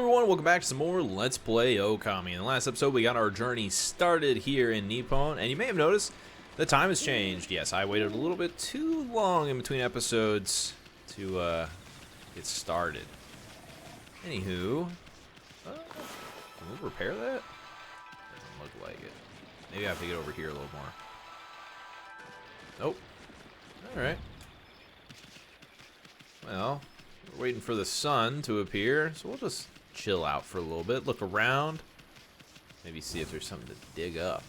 everyone, welcome back to some more Let's Play Okami. In the last episode, we got our journey started here in Nippon, and you may have noticed the time has changed. Yes, I waited a little bit too long in between episodes to get started. Anywho, can we repair that? Doesn't look like it. Maybe I have to get over here a little more. Nope. Alright. Well, we're waiting for the sun to appear, so we'll just chill out for a little bit, look around, maybe see if there's something to dig up.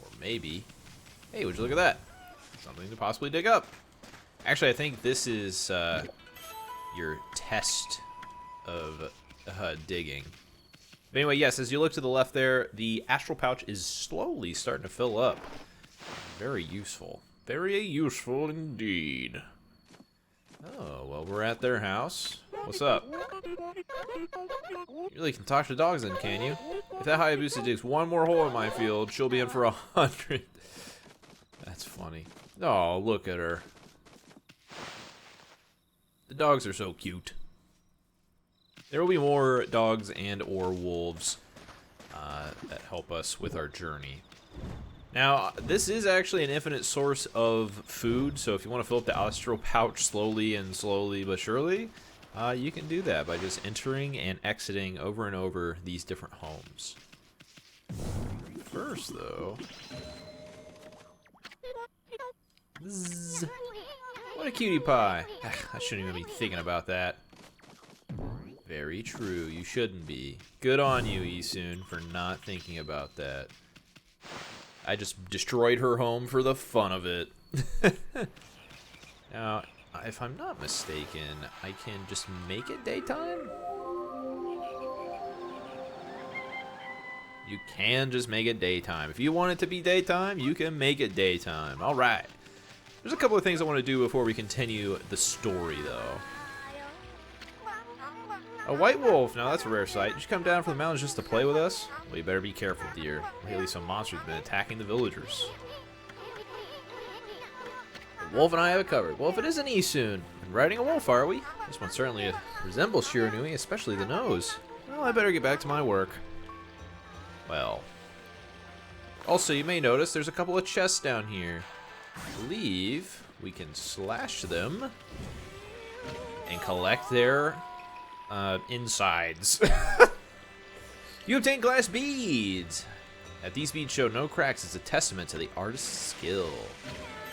Or maybe, hey, would you look at that? Something to possibly dig up. Actually, I think this is your test of digging. But anyway, yes, as you look to the left there, the astral pouch is slowly starting to fill up. Very useful. Very useful indeed. Oh, well, we're at their house. What's up? You really can talk to dogs then, can you? If that Hayabusa digs one more hole in my field, she'll be in for 100. That's funny. Oh, look at her. The dogs are so cute. There will be more dogs and or wolves that help us with our journey. Now, this is actually an infinite source of food, so if you want to fill up the astral pouch slowly but surely, you can do that by just entering and exiting over and over these different homes. First, though... Bzz. What a cutie pie! I shouldn't even be thinking about that. Very true, you shouldn't be. Good on you, Isun, for not thinking about that. I just destroyed her home for the fun of it. Now, if I'm not mistaken, I can just make it daytime? You can just make it daytime. If you want it to be daytime, you can make it daytime. Alright. There's a couple of things I want to do before we continue the story, though. A white wolf. Now that's a rare sight. Did you come down from the mountains just to play with us? Well, you better be careful, dear. Lately some monsters have been attacking the villagers. The wolf and I have it covered. Well, if it isn't Isun, and riding a wolf, are we? This one certainly resembles Shiranui, especially the nose. Well, I better get back to my work. Well. Also, you may notice there's a couple of chests down here. I believe we can slash them and collect their insides. You obtain glass beads. That these beads show no cracks is a testament to the artist's skill.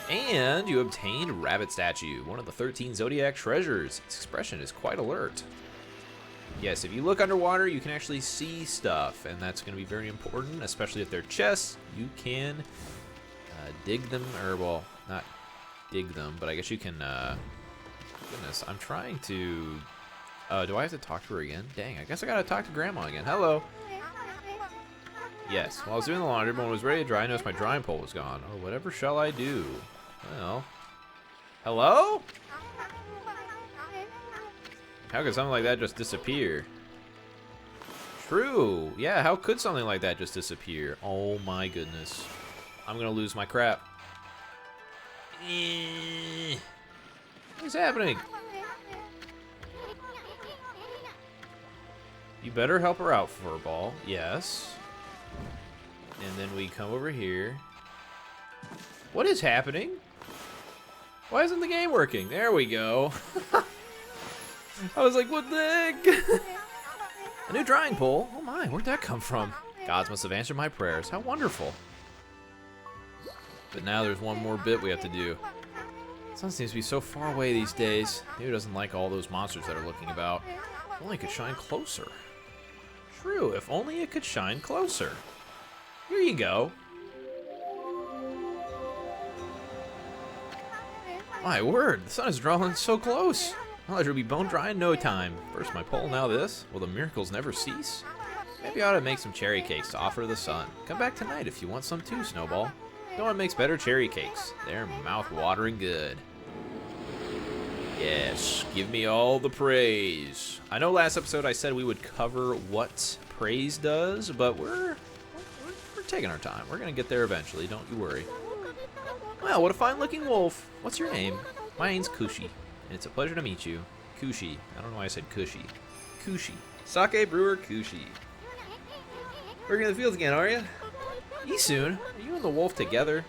And you obtained rabbit statue, one of the 13 zodiac treasures. Its expression is quite alert. Yes, if you look underwater, you can actually see stuff, and that's going to be very important, especially if they're chests. You can dig them, or well, not dig them, but I guess you can. Goodness, I'm trying to. Do I have to talk to her again? Dang, I guess I gotta talk to Grandma again. Hello. Yes, while I was doing the laundry, when it was ready to dry, I noticed my drying pole was gone. Oh, whatever shall I do? Well, hello? How could something like that just disappear? True. Yeah, how could something like that just disappear? Oh my goodness. I'm gonna lose my crap. What's happening? You better help her out, Furball. Yes. And then we come over here. What is happening? Why isn't the game working? There we go. I was like, what the heck? A new drying pole? Oh my, where'd that come from? Gods must have answered my prayers. How wonderful. But now there's one more bit we have to do. The sun seems to be so far away these days. Maybe it doesn't like all those monsters that are looking about. If only it could shine closer. True, if only it could shine closer. Here you go. My word, the sun is drawing so close. Knowledge will be bone dry in no time. First my pole, now this. Will the miracles never cease? Maybe I ought to make some cherry cakes to offer to the sun. Come back tonight if you want some too, Snowball. No one makes better cherry cakes. They're mouth-watering good. Yes, give me all the praise. I know last episode I said we would cover what praise does, but we're taking our time. We're gonna get there eventually, don't you worry. Well, what a fine-looking wolf. What's your name? My name's Kushi, and it's a pleasure to meet you. Kushi. I don't know why I said Cushy. Kushi. Sake Brewer Kushi. Working in the fields again, are you? Isun, are you and the wolf together?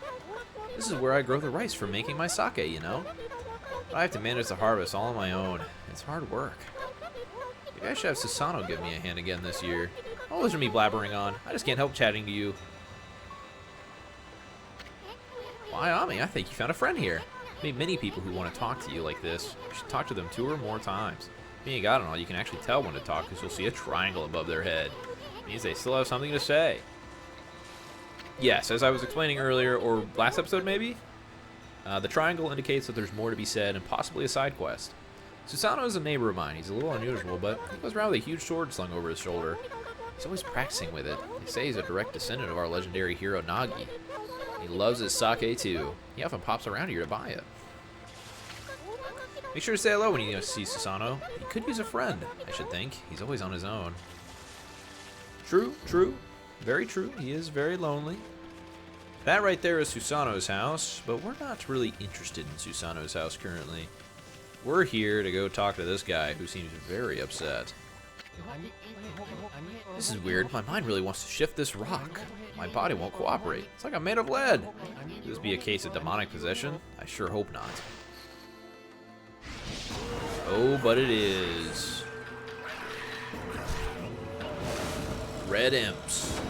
This is where I grow the rice for making my sake, you know? I have to manage the harvest all on my own. It's hard work. Maybe I should have Susano give me a hand again this year. Don't listen to me blabbering on. I just can't help chatting to you. Why, Ami, I think you found a friend here. I meet many people who want to talk to you like this. You should talk to them 2 or more times. Being a god and all, you can actually tell when to talk because you'll see a triangle above their head. It means they still have something to say. Yes, as I was explaining earlier, or last episode maybe, the triangle indicates that there's more to be said and possibly a side quest. Susano is a neighbor of mine. He's a little unusual, but he goes around with a huge sword slung over his shoulder. He's always practicing with it. They say he's a direct descendant of our legendary hero Nagi. He loves his sake too. He often pops around here to buy it. Make sure to say hello when you see Susano. He could use a friend, I should think. He's always on his own. True, true. Very true. He is very lonely. That right there is Susano's house, but we're not really interested in Susano's house currently. We're here to go talk to this guy who seems very upset. This is weird. My mind really wants to shift this rock. My body won't cooperate. It's like I'm made of lead. Could this be a case of demonic possession? I sure hope not. Oh, but it is. Red imps.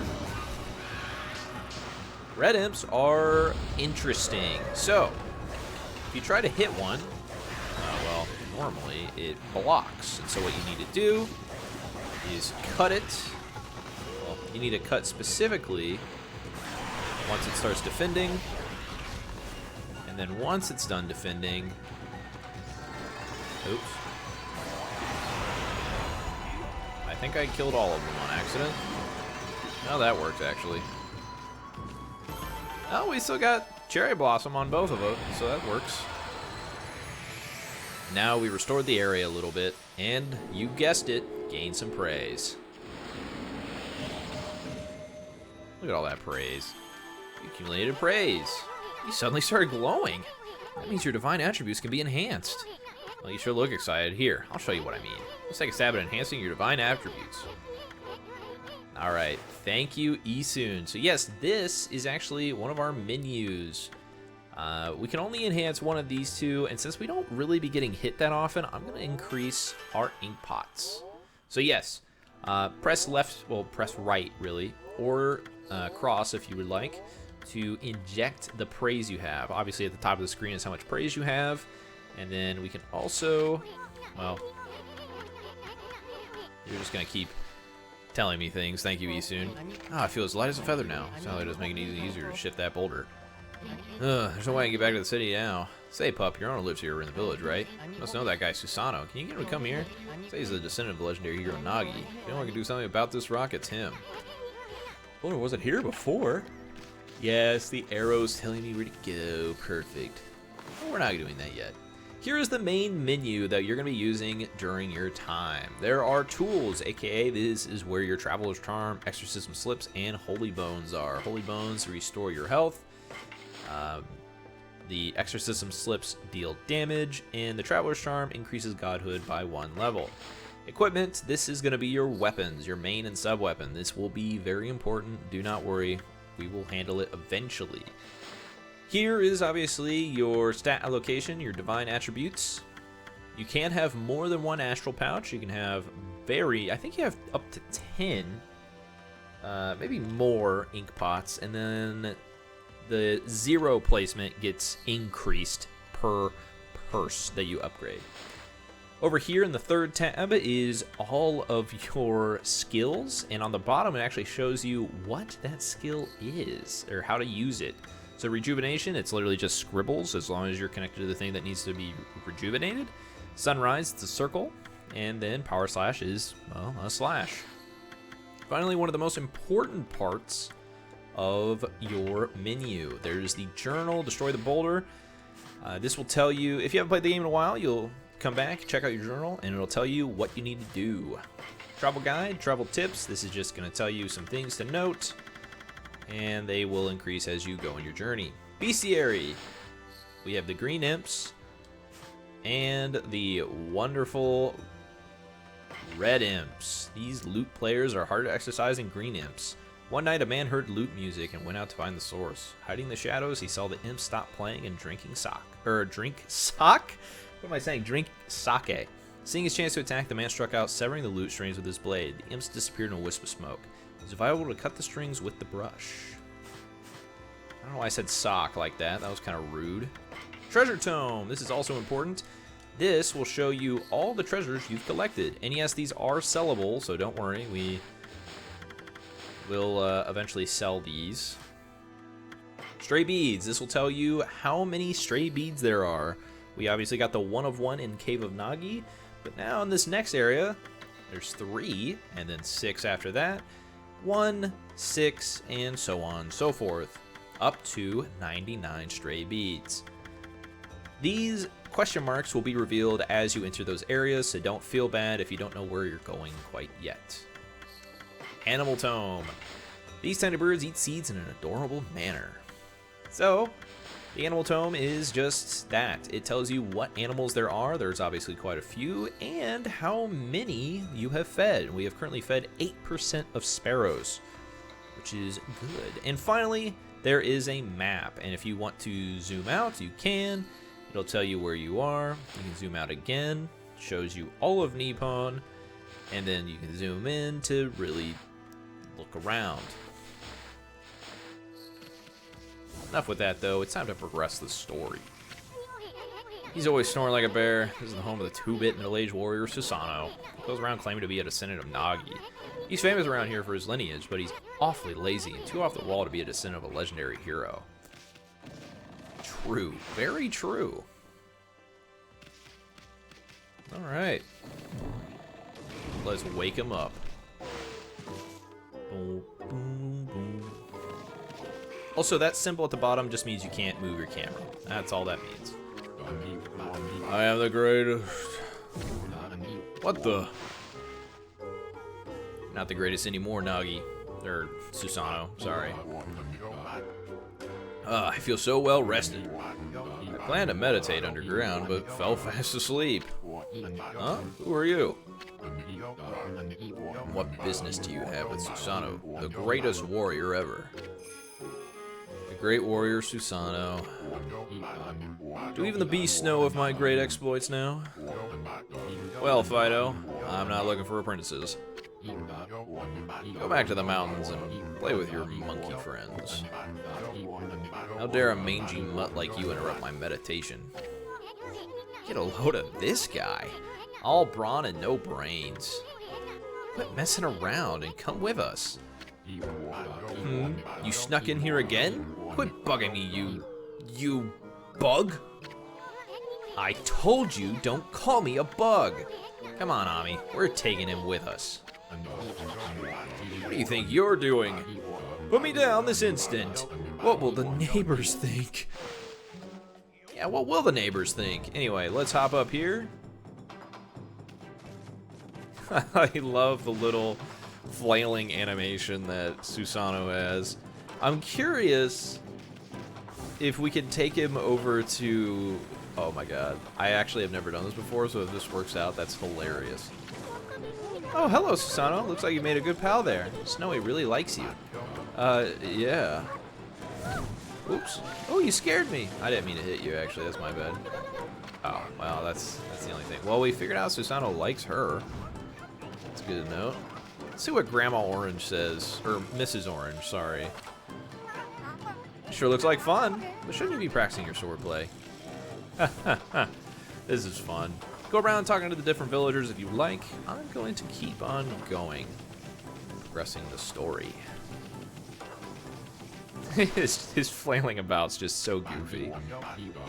Red imps are interesting. So, if you try to hit one, well, normally it blocks. And so what you need to do is cut it. Well, you need to cut specifically once it starts defending. And then once it's done defending, oops. I think I killed all of them on accident. Now that works, actually. Oh, we still got Cherry Blossom on both of them, so that works. Now we restored the area a little bit, and you guessed it, gained some praise. Look at all that praise. You accumulated praise. You suddenly started glowing. That means your divine attributes can be enhanced. Well, you sure look excited. Here, I'll show you what I mean. Let's take a stab at enhancing your divine attributes. Alright, thank you, Isun. So yes, this is actually one of our menus. We can only enhance one of these 2, and since we don't really be getting hit that often, I'm going to increase our ink pots. So yes, press left, well, press right, really, or cross if you would like, to inject the praise you have. Obviously, at the top of the screen is how much praise you have, and then we can also, well, you're just going to keep telling me things. Thank you, Isun. I feel as light as a feather now. Sally does make it easier to shift that boulder. There's no way I can get back to the city now. Say, pup, your owner lives here in the village, right? You must know that guy, Susano. Can you get him to come here? Say he's a descendant of the legendary hero Nagi. If anyone can do something about this rock, it's him. Owner wasn't here before. Yes, the arrow's telling me where to go. Perfect. But we're not doing that yet. Here is the main menu that you're going to be using during your time. There are tools, aka this is where your Traveler's Charm, Exorcism Slips, and Holy Bones are. Holy Bones restore your health. The Exorcism Slips deal damage, and the Traveler's Charm increases Godhood by 1 level. Equipment, this is going to be your weapons, your main and sub-weapon. This will be very important. Do not worry. We will handle it eventually. Here is obviously your stat allocation, your divine attributes. You can have more than 1 astral pouch. You can have I think you have up to 10, maybe more ink pots, and then the 0 placement gets increased per purse that you upgrade. Over here in the 3rd tab is all of your skills, and on the bottom it actually shows you what that skill is, or how to use it. So rejuvenation, it's literally just scribbles as long as you're connected to the thing that needs to be rejuvenated. Sunrise, it's a circle, and then power slash is, well, a slash. Finally, one of the most important parts of your menu. There's the journal, destroy the boulder. This will tell you, if you haven't played the game in a while, you'll come back, check out your journal, and it'll tell you what you need to do. Travel guide, travel tips, this is just going to tell you some things to note, and they will increase as you go on your journey. Bestiary, we have the green imps, and the wonderful Red imps. These loot players are hard to exercise than green imps. One night, a man heard loot music and went out to find the source. Hiding in the shadows, he saw the imps stop playing and drinking drink sock? What am I saying? Drink sake. Seeing his chance to attack, the man struck out, severing the loot strings with his blade. The imps disappeared in a wisp of smoke. It was vital to cut the strings with the brush. I don't know why I said sock like that. That was kind of rude. Treasure tome. This is also important. This will show you all the treasures you've collected. And yes, these are sellable, so don't worry. We will eventually sell these. Stray beads. This will tell you how many stray beads there are. We obviously got the 1 of 1 in Cave of Nagi, but now in this next area, there's 3, and then 6 after that. 1, 6, and so on and so forth, up to 99 stray beads. These question marks will be revealed as you enter those areas, so don't feel bad if you don't know where you're going quite yet. Animal tome. These tiny birds eat seeds in an adorable manner. So, the animal tome is just that. It tells you what animals there are. There's obviously quite a few, and how many you have fed. We have currently fed 8% of sparrows, which is good. And finally, there is a map, and if you want to zoom out, you can. It'll tell you where you are. You can zoom out again. It shows you all of Nippon, and then you can zoom in to really look around. Enough with that, though. It's time to progress the story. He's always snoring like a bear. This is the home of the 2-bit middle-aged warrior Susanoo. He goes around claiming to be a descendant of Nagi. He's famous around here for his lineage, but he's awfully lazy and too off the wall to be a descendant of a legendary hero. True. Very true. Alright. Let's wake him up. Boom, boom, boom. Also, that symbol at the bottom just means you can't move your camera. That's all that means. I am the greatest. What the? Not the greatest anymore, Nagi. Or Susanoo, sorry. I feel so well rested. I planned to meditate underground, but fell fast asleep. Huh? Who are you? What business do you have with Susanoo, the greatest warrior ever? The great warrior Susanoo. Do even the beasts know of my great exploits now? Well, Fido, I'm not looking for apprentices. Go back to the mountains and play with your monkey friends. How dare a mangy mutt like you interrupt my meditation? Get a load of this guy. All brawn and no brains. Quit messing around and come with us. You snuck in here again? Quit bugging me, you bug. I told you don't call me a bug. Come on, Ami, we're taking him with us. What do you think you're doing? Put me down this instant. What will the neighbors think? Yeah, what will the neighbors think? Anyway, let's hop up here. I love the little flailing animation that Susanoo has. I'm curious if we can take him over to... Oh my god. I actually have never done this before, so if this works out, that's hilarious. Oh, hello, Susanoo. Looks like you made a good pal there. Snowy really likes you. Yeah. Oops. Oh, you scared me. I didn't mean to hit you, actually. That's my bad. Oh, well, that's the only thing. Well, we figured out Susanoo likes her. That's good to know. Let's see what Grandma Orange says. Or Mrs. Orange, sorry. Sure looks like fun, but shouldn't you be practicing your swordplay? This is fun. Go around talking to the different villagers if you like. I'm going to keep on going. Progressing the story. his flailing about's just so goofy.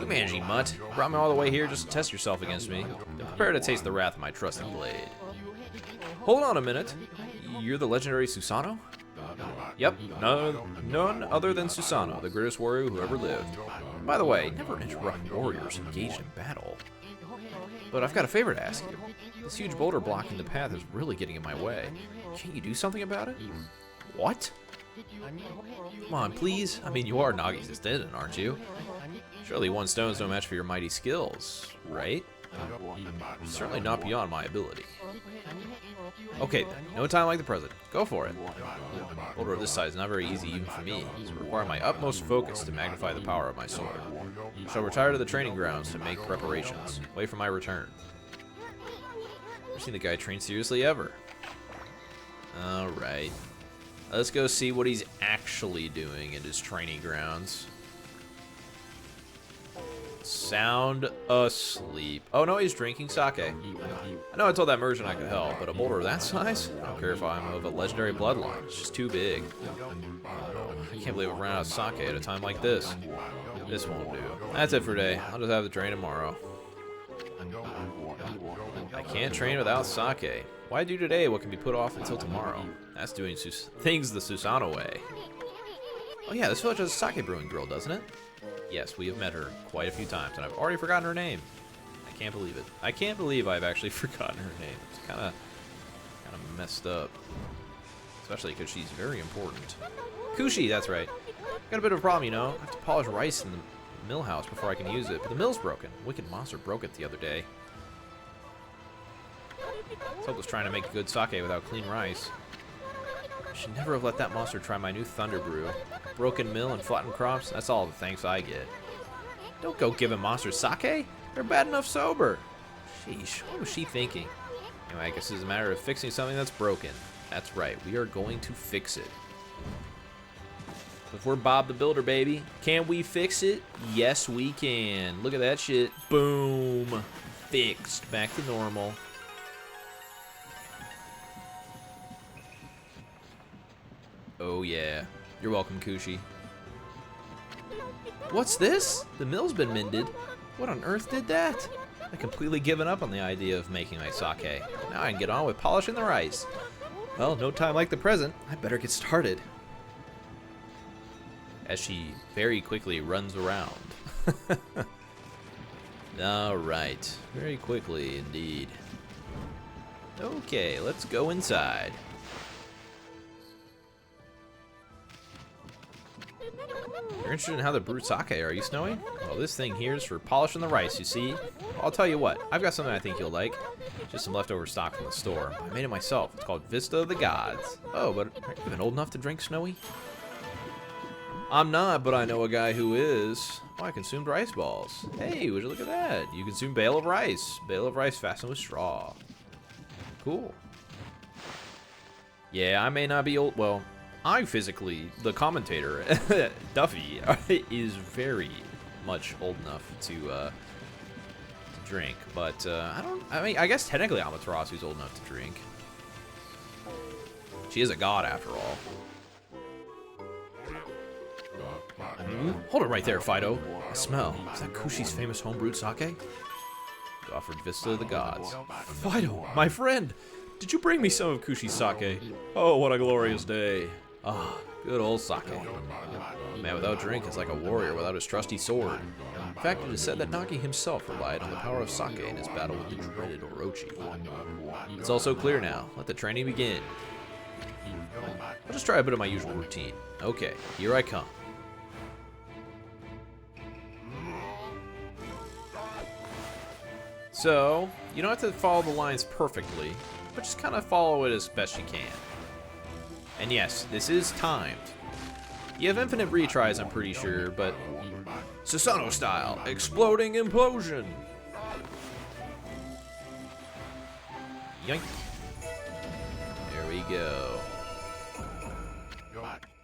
You managing, mutt. Brought me all the way here just to test yourself against me. Prepare to taste the wrath of my trusted blade. Hold on a minute. You're the legendary Susanoo? Yep, none other than Susanoo, the greatest warrior who ever lived. By the way, never interrupt warriors engaged in battle. But I've got a favor to ask you. This huge boulder blocking the path is really getting in my way. Can't you do something about it? What? Come on, please. I mean, you are Nagi's descendant, aren't you? Surely one stone's no match for your mighty skills, right? Certainly not beyond my ability. Okay, then. No time like the present. Go for it. Boulder of this size is not very easy even for me. It will require my utmost focus to magnify the power of my sword. I shall retire to the training grounds to make preparations. Wait for my return. Never seen the guy train seriously ever. Alright. Let's go see what he's actually doing in his training grounds. Sound asleep. Oh no, he's drinking sake. I know I told that merchant I could help, but a boulder of that size? I don't care if I'm of a legendary bloodline. It's just too big. I can't believe I've run out of sake at a time like this. This won't do. That's it for today. I'll just have to train tomorrow. I can't train without sake. Why do today what can be put off until tomorrow? That's doing things the Susanoo way. Oh yeah, this village has a sake brewing girl, doesn't it? Yes, we have met her quite a few times, and I've already forgotten her name. I can't believe it. I can't believe I've actually forgotten her name. It's kind of messed up. Especially because she's very important. Kushi, that's right. Got a bit of a problem, you know. I have to polish rice in the mill house before I can use it, but the mill's broken. Wicked monster broke it the other day. Soap was trying to make good sake without clean rice. I should never have let that monster try my new Thunder Brew. Broken mill and flattened crops, that's all the thanks I get. Don't go giving monsters sake. They're bad enough sober. Sheesh, what was she thinking? Anyway, I guess it's a matter of fixing something that's broken. That's right, we are going to fix it. If we're Bob the Builder, baby, can we fix it? Yes, we can. Look at that shit. Boom. Fixed. Back to normal. Oh, yeah. You're welcome, Kushi. What's this? The mill's been mended. What on earth did that? I've completely given up on the idea of making my sake. Now I can get on with polishing the rice. Well, no time like the present. I better get started. As she very quickly runs around. Alright. Very quickly, indeed. Okay, let's go inside. You're interested in how to brew sake, are you, Snowy? Well, this thing here is for polishing the rice, you see? I'll tell you what, I've got something I think you'll like. Just some leftover stock from the store. I made it myself. It's called Vista of the Gods. Oh, but are you even old enough to drink, Snowy? I'm not, but I know a guy who is. Oh, I consumed rice balls. Hey, would you look at that? You consume bale of rice. Bale of rice fastened with straw. Cool. Yeah, I may not be old. Well, I physically, the commentator, DuffE, is very much old enough to drink. But I mean, I guess technically Amaterasu's old enough to drink. She is a god after all. Hold it right there, Fido. I smell. Is that Kushi's famous homebrewed sake? He offered Vista of the Gods. Fido, my friend! Did you bring me some of Kushi's sake? Oh, what a glorious day. Ah, good old sake. A man without drink is like a warrior without his trusty sword. In fact, it is said that Nagi himself relied on the power of sake in his battle with the dreaded Orochi. It's all so clear now. Let the training begin. I'll just try a bit of my usual routine. Okay, here I come. So, you don't have to follow the lines perfectly, but just kind of follow it as best you can. And yes, this is timed. You have infinite retries, I'm pretty sure, but Susanoo style, exploding implosion. Yoink. There we go.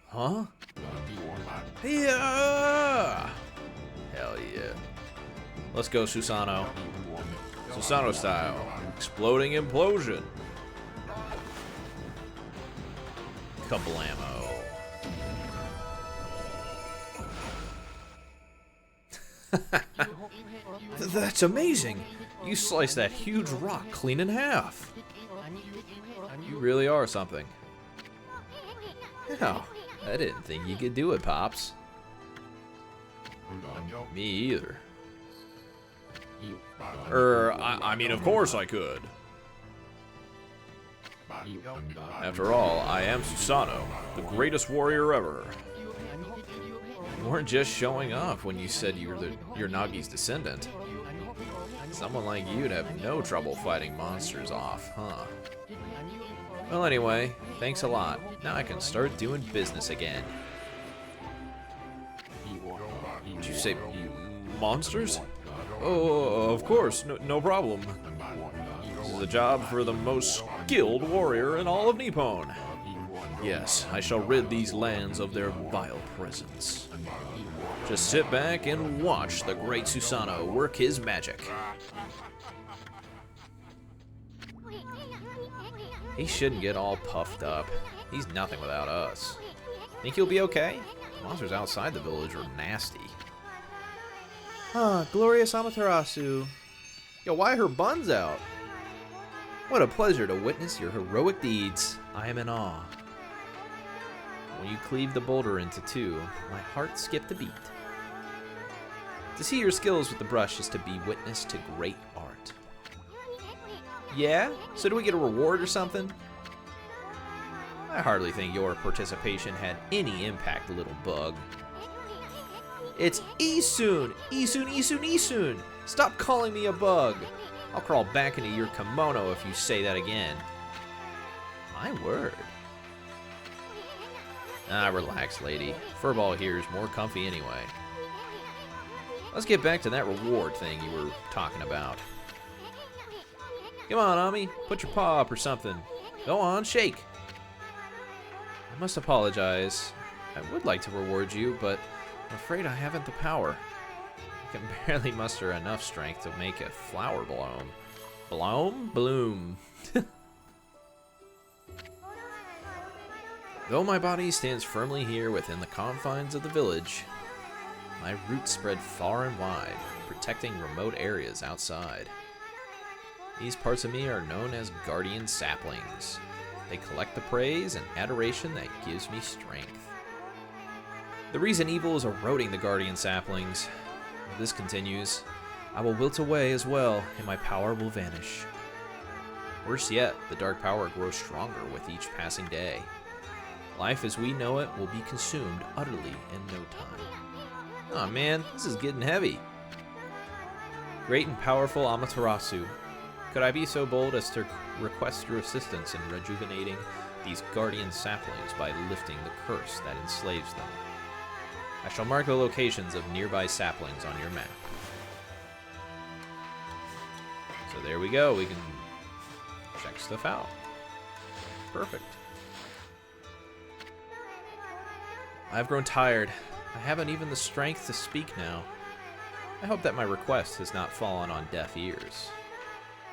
Huh? Yeah! Hell yeah. Let's go, Susanoo. Susanoo style. Exploding implosion. Kablamo. That's amazing. You sliced that huge rock clean in half. You really are something. Oh, I didn't think you could do it, Pops. Me either. I mean, of course I could. After all, I am Susanoo, the greatest warrior ever. You weren't just showing off when you said you're Nagi's descendant. Someone like you'd have no trouble fighting monsters off, huh? Well, anyway, thanks a lot. Now I can start doing business again. Did you say monsters? Oh, of course, no problem. This is a job for the most skilled warrior in all of Nippon. Yes, I shall rid these lands of their vile presence. Just sit back and watch the great Susanoo work his magic. He shouldn't get all puffed up. He's nothing without us. Think he'll be okay? The monsters outside the village are nasty. Ah, glorious Amaterasu. Yo, why are her buns out? What a pleasure to witness your heroic deeds. I am in awe. When you cleave the boulder into two, my heart skipped a beat. To see your skills with the brush is to be witness to great art. Yeah? So do we get a reward or something? I hardly think your participation had any impact, little bug. It's Isun! Isun, Isun, Isun! Stop calling me a bug! I'll crawl back into your kimono if you say that again. My word. Ah, relax, lady. Furball here is more comfy anyway. Let's get back to that reward thing you were talking about. Come on, Ami. Put your paw up or something. Go on, shake. I must apologize. I would like to reward you, but I'm afraid I haven't the power. I can barely muster enough strength to make a flower bloom. Bloom? Though my body stands firmly here within the confines of the village, my roots spread far and wide, protecting remote areas outside. These parts of me are known as guardian saplings. They collect the praise and adoration that gives me strength. The reason evil is eroding the guardian saplings. If this continues, I will wilt away as well, and my power will vanish. Worse yet, the dark power grows stronger with each passing day. Life as we know it will be consumed utterly in no time. Aw, man, this is getting heavy. Great and powerful Amaterasu, could I be so bold as to request your assistance in rejuvenating these guardian saplings by lifting the curse that enslaves them? I shall mark the locations of nearby saplings on your map. So there we go, we can check stuff out. Perfect. I've grown tired. I haven't even the strength to speak now. I hope that my request has not fallen on deaf ears.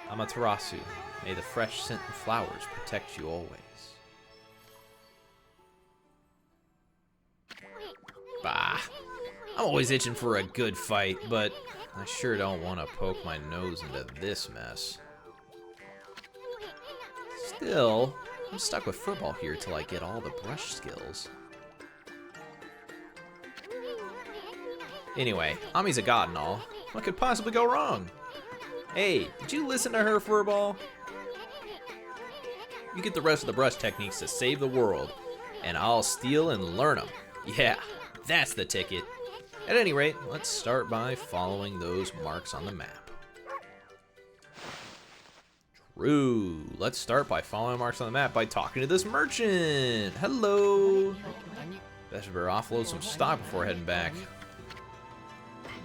Amaterasu, may the fresh scent of flowers protect you always. Bah, I'm always itching for a good fight, but I sure don't want to poke my nose into this mess. Still, I'm stuck with Furball here till I get all the brush skills. Anyway, Ami's a god and all. What could possibly go wrong? Hey, did you listen to her, Furball? You get the rest of the brush techniques to save the world, and I'll steal and learn them. Yeah, that's the ticket. At any rate, let's start by following those marks on the map. True. Let's start by following marks on the map by talking to this merchant. Hello. Better offload some stock before heading back.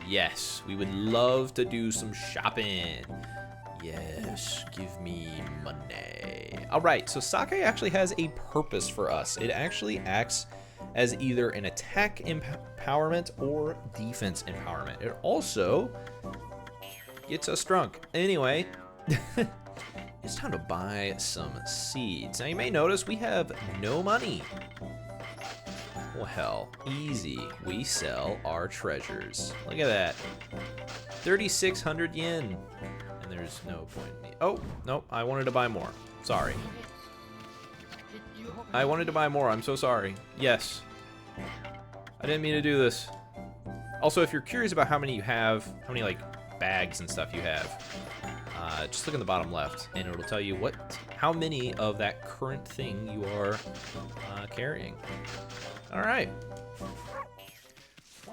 Yes, we would love to do some shopping. Yes, give me money. All right, so sake actually has a purpose for us. It actually acts as either an attack empowerment or defense empowerment. It also gets us drunk. Anyway, it's time to buy some seeds. Now you may notice we have no money. Well, easy. We sell our treasures. Look at that. 3,600 yen. And there's no point in me. Oh, nope. I wanted to buy more. Sorry. I wanted to buy more. I'm so sorry. Yes. I didn't mean to do this. Also, if you're curious about how many you have, how many, like, bags and stuff you have, just look in the bottom left, and it'll tell you how many of that current thing you are carrying. All right.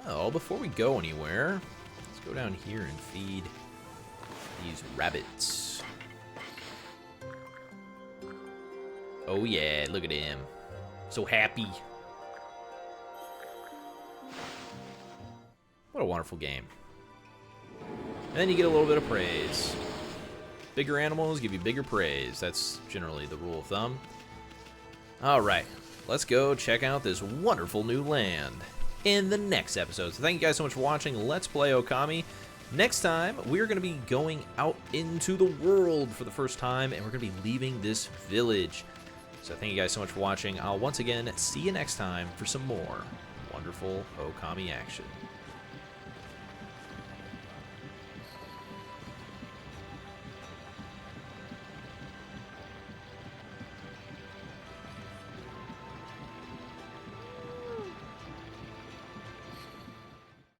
Well, before we go anywhere, let's go down here and feed these rabbits. Oh yeah, look at him. So happy. What a wonderful game. And then you get a little bit of praise. Bigger animals give you bigger praise. That's generally the rule of thumb. Alright, let's go check out this wonderful new land in the next episode. So thank you guys so much for watching Let's Play Okami. Next time, we're going to be going out into the world for the first time, and we're going to be leaving this village. So thank you guys so much for watching. I'll once again see you next time for some more wonderful Okami action.